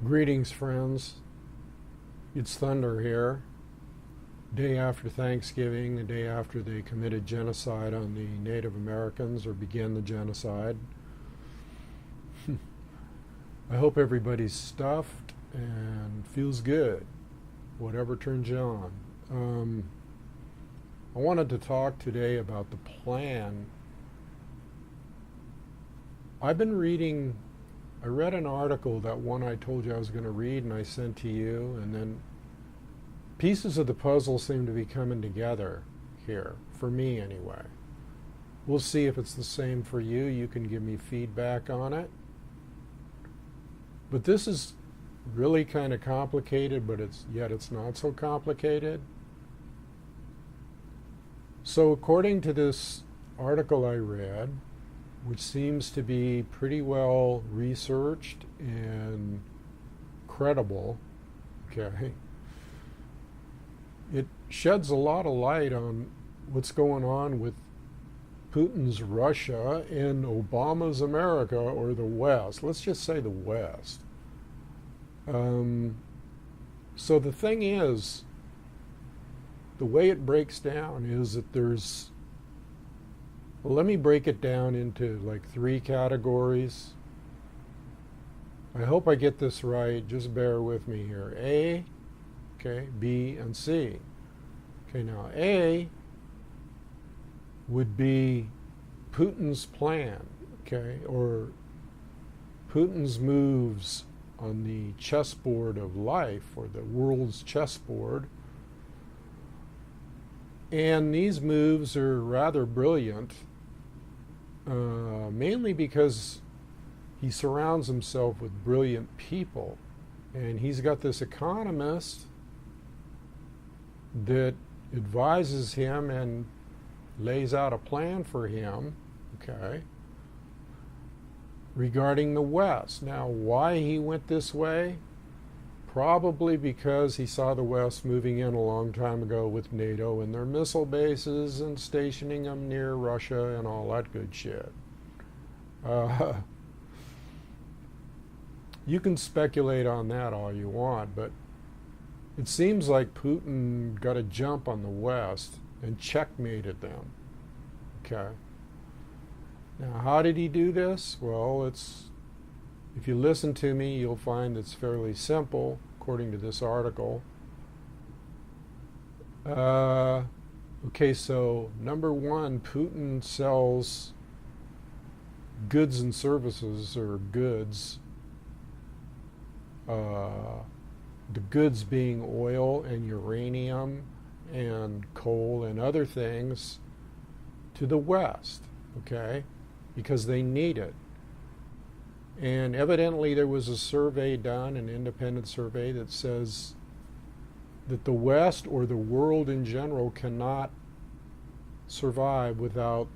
Greetings, friends. It's Thunder here. Day after Thanksgiving, the day after they committed genocide on the Native Americans or began the genocide. I hope everybody's stuffed and feels good, whatever turns you on. I wanted to talk today about the plan. I read an article, that one I told you I was going to read and I sent to you, and then pieces of the puzzle seem to be coming together here, for me anyway. We'll see if it's the same for you. You can give me feedback on it. But this is really kind of complicated, but yet it's not so complicated. So according to this article I read, which seems to be pretty well researched and credible, okay, it sheds a lot of light on what's going on with Putin's Russia and Obama's America, or the West. Let's just say the West. So the thing is, the way it breaks down is that let me break it down into like 3 categories. I hope I get this right. Just bear with me here. A, okay, B, and C. Okay, now A would be Putin's plan, okay, or Putin's moves on the chessboard of life, or the world's chessboard. And these moves are rather brilliant, mainly because he surrounds himself with brilliant people. And he's got this economist that advises him and lays out a plan for him, okay, regarding the West. Now, why he went this way? Probably because he saw the West moving in a long time ago with NATO and their missile bases and stationing them near Russia and all that good shit. You can speculate on that all you want, but it seems like Putin got a jump on the West and checkmated them. Okay. Now, how did he do this? Well, if you listen to me, you'll find it's fairly simple, according to this article. Okay, so number 1, Putin sells goods and services, or goods. The goods being oil and uranium and coal and other things to the West, okay, because they need it. And evidently there was a survey done, an independent survey, that says that the West, or the world in general, cannot survive without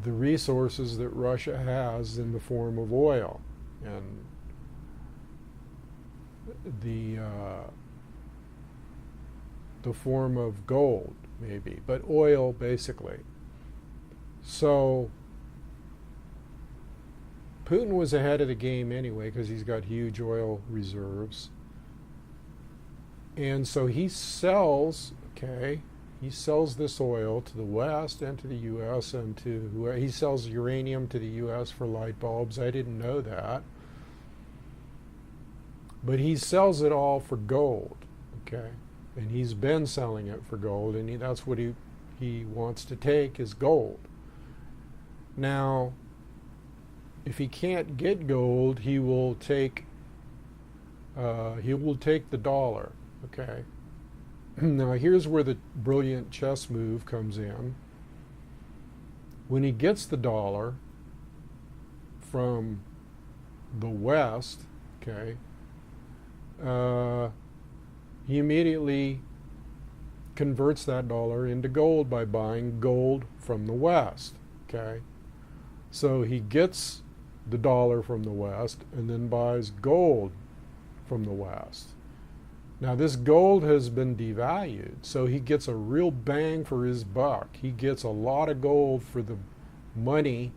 the resources that Russia has in the form of oil and the form of gold, maybe, but oil basically. So Putin was ahead of the game anyway, because he's got huge oil reserves. And so he sells this oil to the West and to the U.S. and he sells uranium to the U.S. for light bulbs. I didn't know that. But he sells it all for gold, okay? And he's been selling it for gold, and that's what he wants to take, is gold. Now, if he can't get gold, he will take the dollar, okay? Now, here's where the brilliant chess move comes in. When he gets the dollar from the West, okay, he immediately converts that dollar into gold by buying gold from the West, okay? So he gets the dollar from the West and then buys gold from the West. Now, this gold has been devalued, so he gets a real bang for his buck. He gets a lot of gold for the money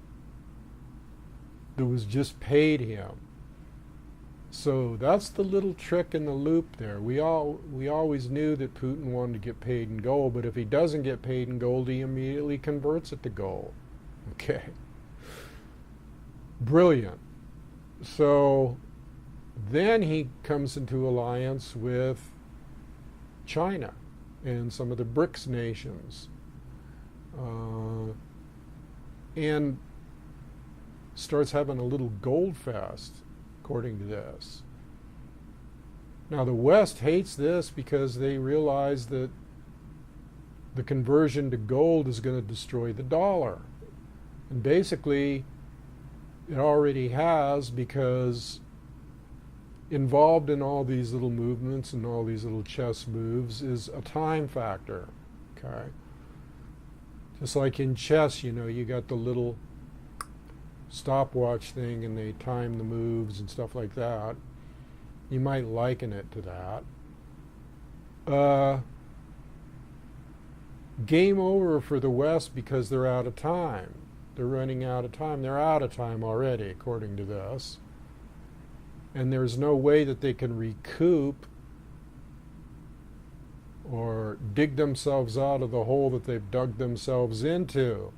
that was just paid him. So that's the little trick in the loop there. We always knew that Putin wanted to get paid in gold, but if he doesn't get paid in gold, he immediately converts it to gold. Okay. Brilliant. So then he comes into alliance with China and some of the BRICS nations. And starts having a little gold fest, according to this. Now, the West hates this because they realize that the conversion to gold is going to destroy the dollar. And basically, it already has, because involved in all these little movements and all these little chess moves is a time factor. Okay? Just like in chess, you got the little stopwatch thing and they time the moves and stuff like that. You might liken it to that. Game over for the West because they're out of time. They're running out of time. They're out of time already, according to this. And there's no way that they can recoup or dig themselves out of the hole that they've dug themselves into.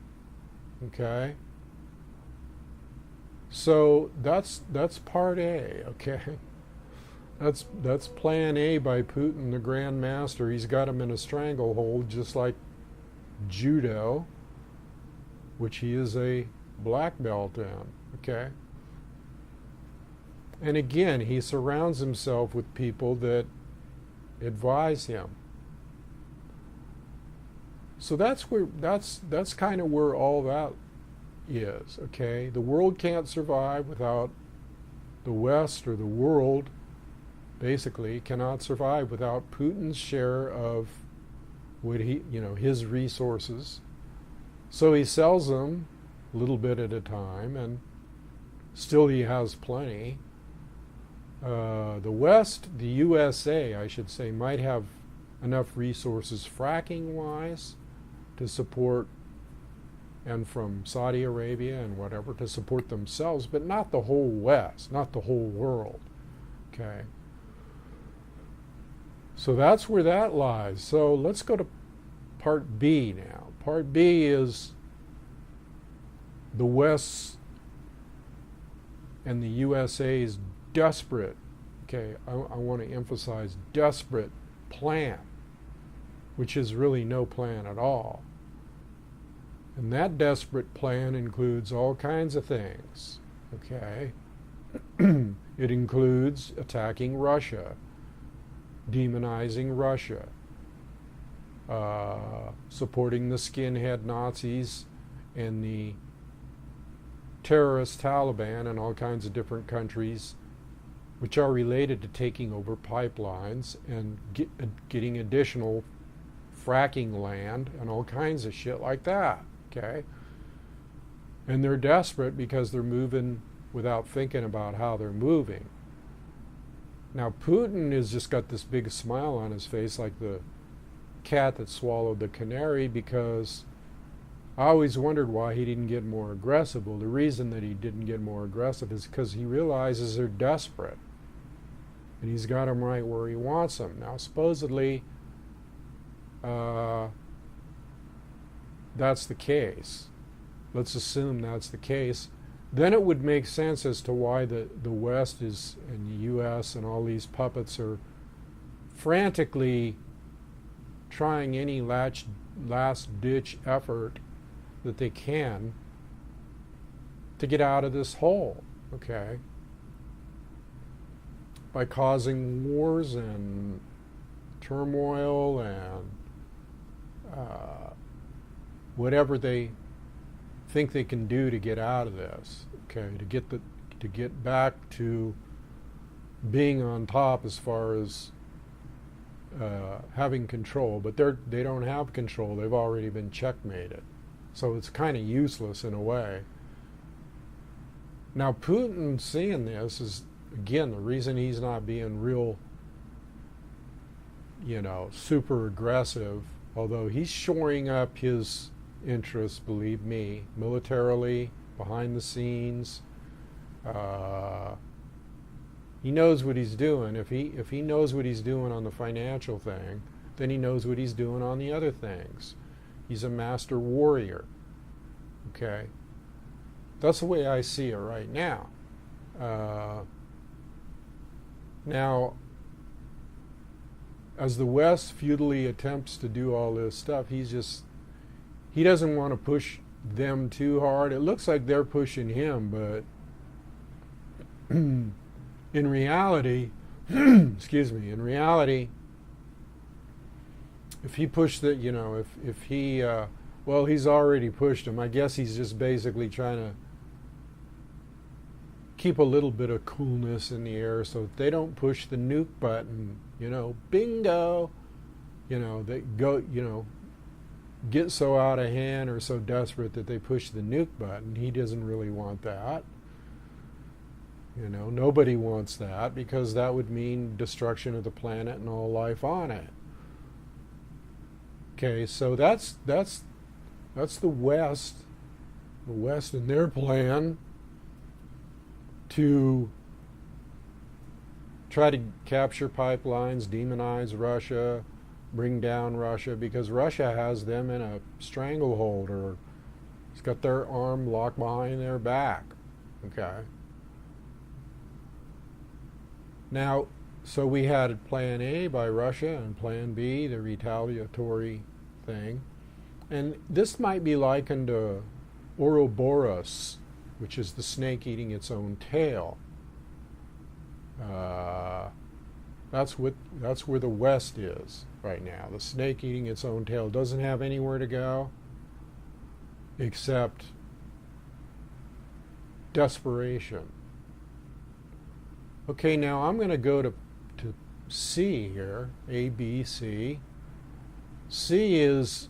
Okay? So that's part A, okay? That's plan A by Putin, the Grand Master. He's got him in a stranglehold, just like judo, which he is a black belt in, okay? And again, he surrounds himself with people that advise him. So that's kind of where all that is, okay? The world can't survive without the West, or the world basically cannot survive without Putin's share of what his resources. So he sells them a little bit at a time, and still he has plenty. The West, the USA, I should say, might have enough resources fracking-wise to support, and from Saudi Arabia and whatever, to support themselves, but not the whole West, not the whole world. Okay. So that's where that lies. So let's go to part B now. Part B is the West's and the USA's desperate, okay, I want to emphasize desperate plan, which is really no plan at all. And that desperate plan includes all kinds of things, okay? It includes attacking Russia, demonizing Russia, supporting the skinhead Nazis and the terrorist Taliban in all kinds of different countries, which are related to taking over pipelines and getting additional fracking land and all kinds of shit like that, okay? And they're desperate because they're moving without thinking about how they're moving. Now, Putin has just got this big smile on his face, like the cat that swallowed the canary, because I always wondered why he didn't get more aggressive. Well, the reason that he didn't get more aggressive is because he realizes they're desperate. And he's got them right where he wants them. Now, supposedly, that's the case. Let's assume that's the case. Then it would make sense as to why the West is, and the U.S. and all these puppets are frantically trying any last-ditch effort that they can to get out of this hole, okay? By causing wars and turmoil and whatever they think they can do to get out of this, okay? To get back to being on top as far as having control, but they don't have control. They've already been checkmated. So it's kind of useless in a way. Now, Putin seeing this is, again, the reason he's not being real, super aggressive, although he's shoring up his interests, believe me, militarily, behind the scenes, He knows what he's doing. If he knows what he's doing on the financial thing, then he knows what he's doing on the other things. He's a master warrior. Okay? That's the way I see it right now. Now, as the West futilely attempts to do all this stuff, he doesn't want to push them too hard. It looks like they're pushing him, but in reality, excuse me, in reality, if he pushed the, if he, well, he's already pushed him. I guess he's just basically trying to keep a little bit of coolness in the air so that they don't push the nuke button, bingo, they go, get so out of hand or so desperate that they push the nuke button. He doesn't really want that. Nobody wants that, because that would mean destruction of the planet and all life on it. Okay, so that's the West and their plan to try to capture pipelines, demonize Russia, bring down Russia, because Russia has them in a stranglehold, or it's got their arm locked behind their back. Okay. Now, so we had plan A by Russia and plan B, the retaliatory thing. And this might be likened to Ouroboros, which is the snake eating its own tail. That's where the West is right now. The snake eating its own tail doesn't have anywhere to go except desperation. Okay, now I'm going to go to C here, A, B, C. C is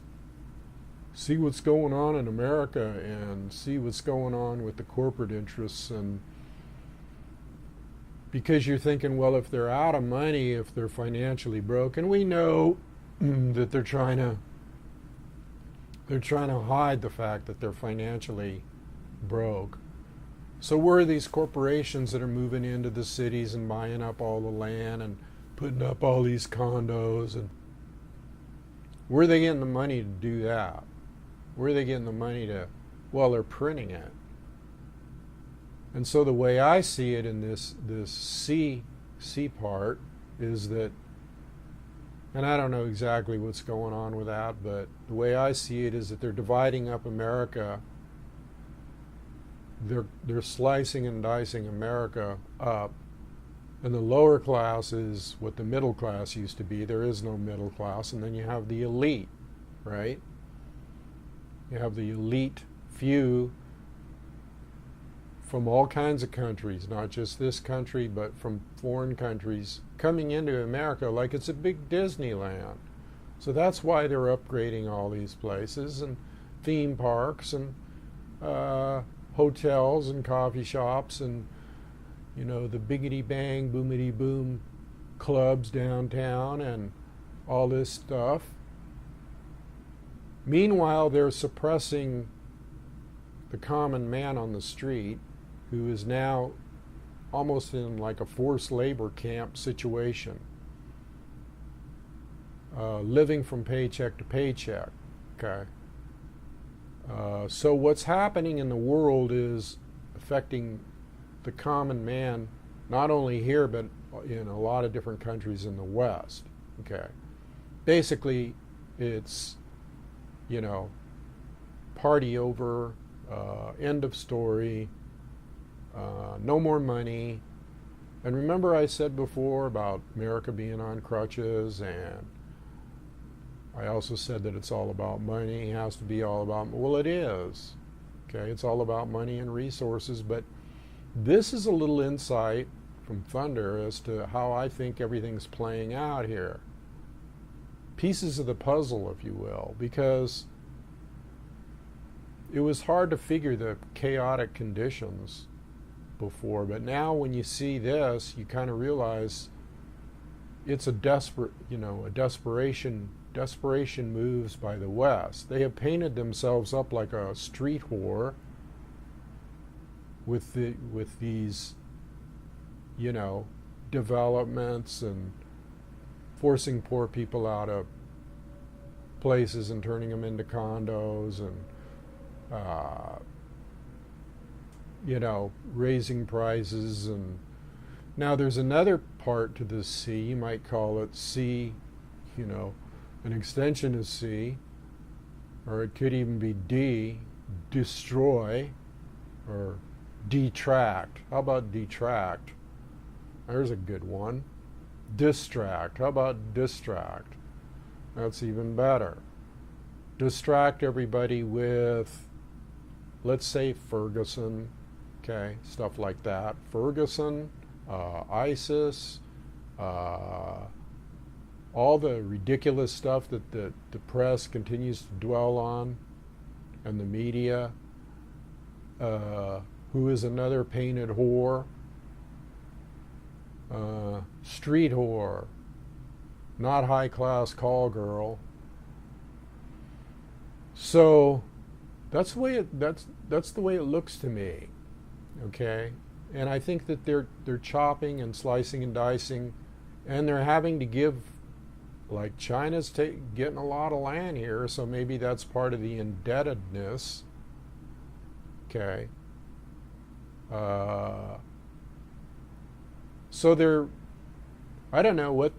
see what's going on in America and see what's going on with the corporate interests, and because you're thinking, well, if they're out of money, if they're financially broke, and we know that they're trying to hide the fact that they're financially broke. So where are these corporations that are moving into the cities and buying up all the land and putting up all these condos, and where are they getting the money to do that? Where are they getting the money to? Well, they're printing it. And so the way I see it in this C part is that, and I don't know exactly what's going on with that, but the way I see it is that they're dividing up America. They're slicing and dicing America up, and the lower class is what the middle class used to be. There is no middle class, and then you have the elite, right? You have the elite few from all kinds of countries, not just this country, but from foreign countries, coming into America like it's a big Disneyland. So that's why they're upgrading all these places, and theme parks, and hotels, and coffee shops, and the biggity bang, boomity boom clubs downtown, and all this stuff. Meanwhile, they're suppressing the common man on the street, who is now almost in like a forced labor camp situation, living from paycheck to paycheck. Okay. So what's happening in the world is affecting the common man, not only here, but in a lot of different countries in the West. Okay. Basically, it's, party over, end of story, no more money. And remember I said before about America being on crutches, and I also said that it's all about money. It has to be all about, well, it is. Okay, it's all about money and resources, but this is a little insight from Thunder as to how I think everything's playing out here. Pieces of the puzzle, if you will, because it was hard to figure the chaotic conditions before, but now when you see this, you kind of realize it's a desperation moves by the West. They have painted themselves up like a street whore with these, developments and forcing poor people out of places and turning them into condos and raising prices. And now there's another part to this C. You might call it C, an extension of C, or it could even be D, destroy, or detract. How about detract? There's a good one. Distract. How about distract? That's even better. Distract everybody with, let's say, Ferguson, okay, stuff like that. Ferguson, ISIS, all the ridiculous stuff that the press continues to dwell on, and the media, who is another painted whore, street whore, not high-class call girl. So that's the way it looks to me, okay? And I think that they're chopping and slicing and dicing, and they're having to give, like China's getting a lot of land here, so maybe that's part of the indebtedness, okay? So they're, I don't know what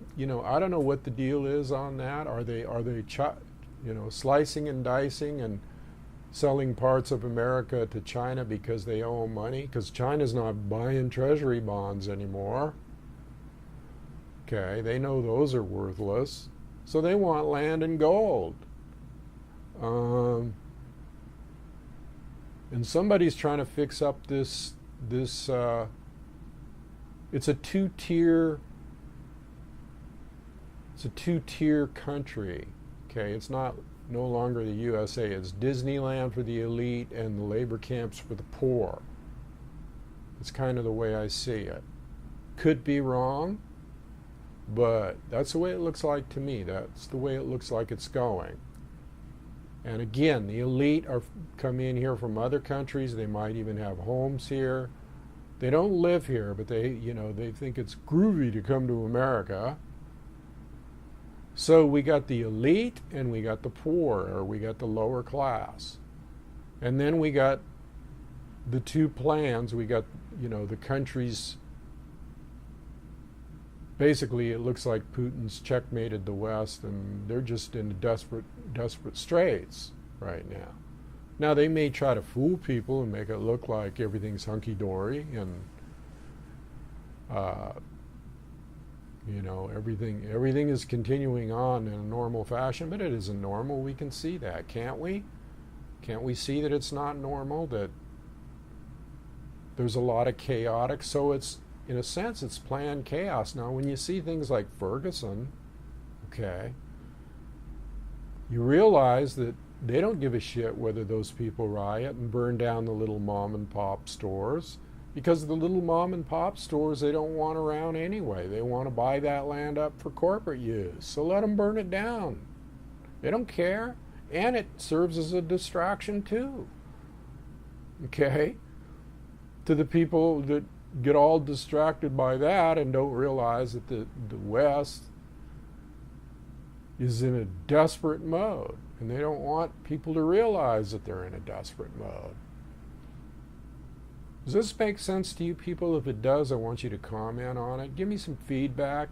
the deal is on that. Are they slicing and dicing and selling parts of America to China because they owe money? Because China's not buying treasury bonds anymore. Okay, they know those are worthless, so they want land and gold. And somebody's trying to fix up this. It's a two-tier country. Okay, it's no longer the USA. It's Disneyland for the elite and the labor camps for the poor. It's kind of the way I see it. Could be wrong, but that's the way it looks like to me. That's the way it looks like it's going. And again, the elite come in here from other countries. They might even have homes here. They don't live here, but they think it's groovy to come to America. So we got the elite and we got the poor, or we got the lower class. And then we got the two plans. We got, the countries. Basically, it looks like Putin's checkmated the West, and they're just in desperate straits right now. Now, they may try to fool people and make it look like everything's hunky-dory and, everything is continuing on in a normal fashion, but it isn't normal. We can see that, can't we? Can't we see that it's not normal, that there's a lot of chaotic? So it's, in a sense, it's planned chaos. Now, when you see things like Ferguson, okay, you realize that they don't give a shit whether those people riot and burn down the little mom and pop stores, because the little mom and pop stores they don't want around anyway. They want to buy that land up for corporate use. So let them burn it down. They don't care. And it serves as a distraction too. Okay? To the people that get all distracted by that and don't realize that the West is in a desperate mode. And they don't want people to realize that they're in a desperate mode. Does this make sense to you people? If it does, I want you to comment on it. Give me some feedback.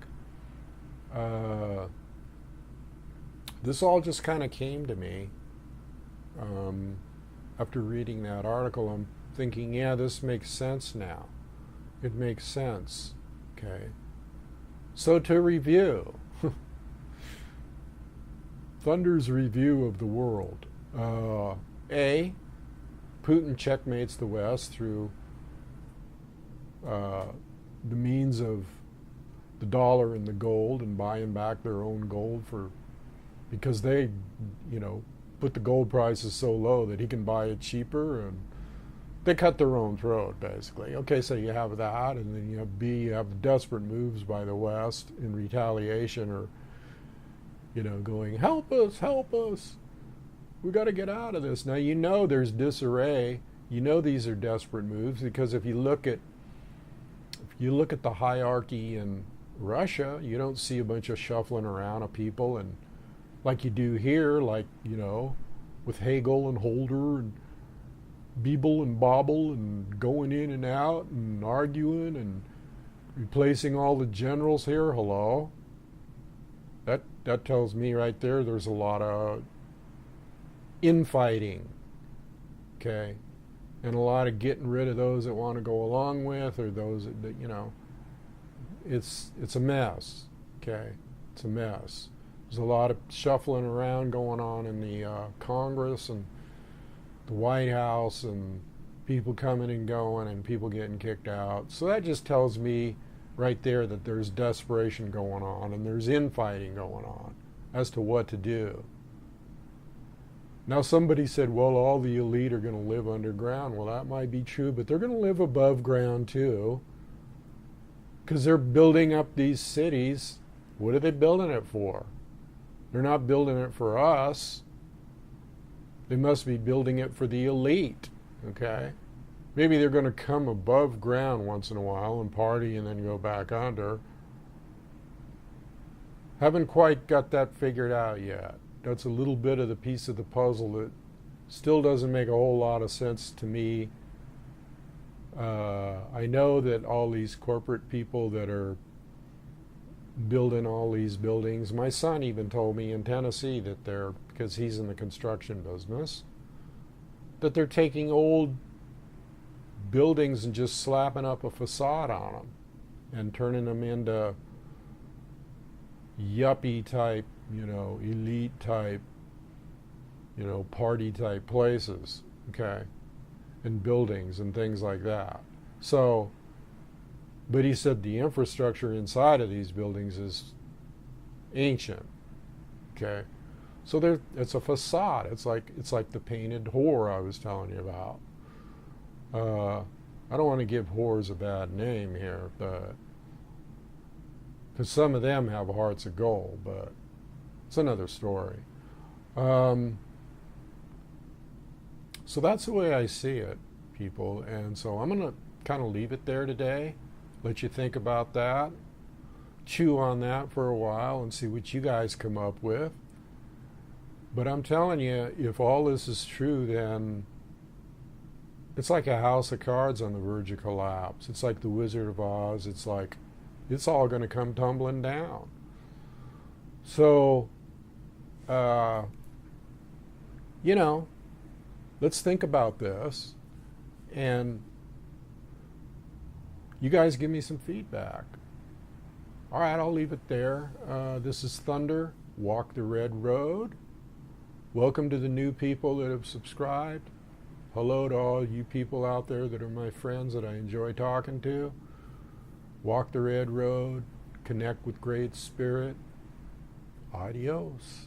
This all just kind of came to me after reading that article. I'm thinking, yeah, this makes sense now. It makes sense. Okay. So to review, Thunder's review of the world. A, Putin checkmates the West through the means of the dollar and the gold, and buying back their own gold because they, put the gold prices so low that he can buy it cheaper, and they cut their own throat, basically. Okay, so you have that, and then you have B, you have the desperate moves by the West in retaliation, or, going, help us, we got to get out of this. Now, there's disarray. These are desperate moves, because if you look at you look at the hierarchy in Russia, you don't see a bunch of shuffling around of people and like you do here, like, with Hegel and Holder and Beeble and Bobble and going in and out and arguing and replacing all the generals here. Hello. That tells me right there there's a lot of infighting. Okay. And a lot of getting rid of those that want to go along with, or those that it's a mess. Okay. It's a mess. There's a lot of shuffling around going on in the Congress and the White House, and people coming and going and people getting kicked out. So that just tells me right there that there's desperation going on and there's infighting going on as to what to do. Now somebody said, well, all the elite are going to live underground. Well, that might be true, but they're going to live above ground too, because they're building up these cities. What are they building it for? They're not building it for us. They must be building it for the elite, okay? Maybe they're going to come above ground once in a while and party and then go back under. Haven't quite got that figured out yet. That's a little bit of the piece of the puzzle that still doesn't make a whole lot of sense to me. I know that all these corporate people that are building all these buildings, my son even told me in Tennessee that they're, because he's in the construction business, that they're taking old buildings and just slapping up a facade on them and turning them into yuppie type, elite type, party type places, okay, and buildings and things like that. So, but he said the infrastructure inside of these buildings is ancient, okay. So it's a facade. It's like the painted whore I was telling you about. I don't want to give whores a bad name here, but because some of them have hearts of gold, but it's another story. So that's the way I see it, people. And so I'm going to kind of leave it there today, let you think about that, chew on that for a while and see what you guys come up with. But I'm telling you, if all this is true, then it's like a house of cards on the verge of collapse. It's like the Wizard of Oz. It's like it's all going to come tumbling down. So, let's think about this. And you guys give me some feedback. All right, I'll leave it there. This is Thunder, Walk the Red Road. Welcome to the new people that have subscribed. Hello to all you people out there that are my friends that I enjoy talking to. Walk the Red Road. Connect with Great Spirit. Adios.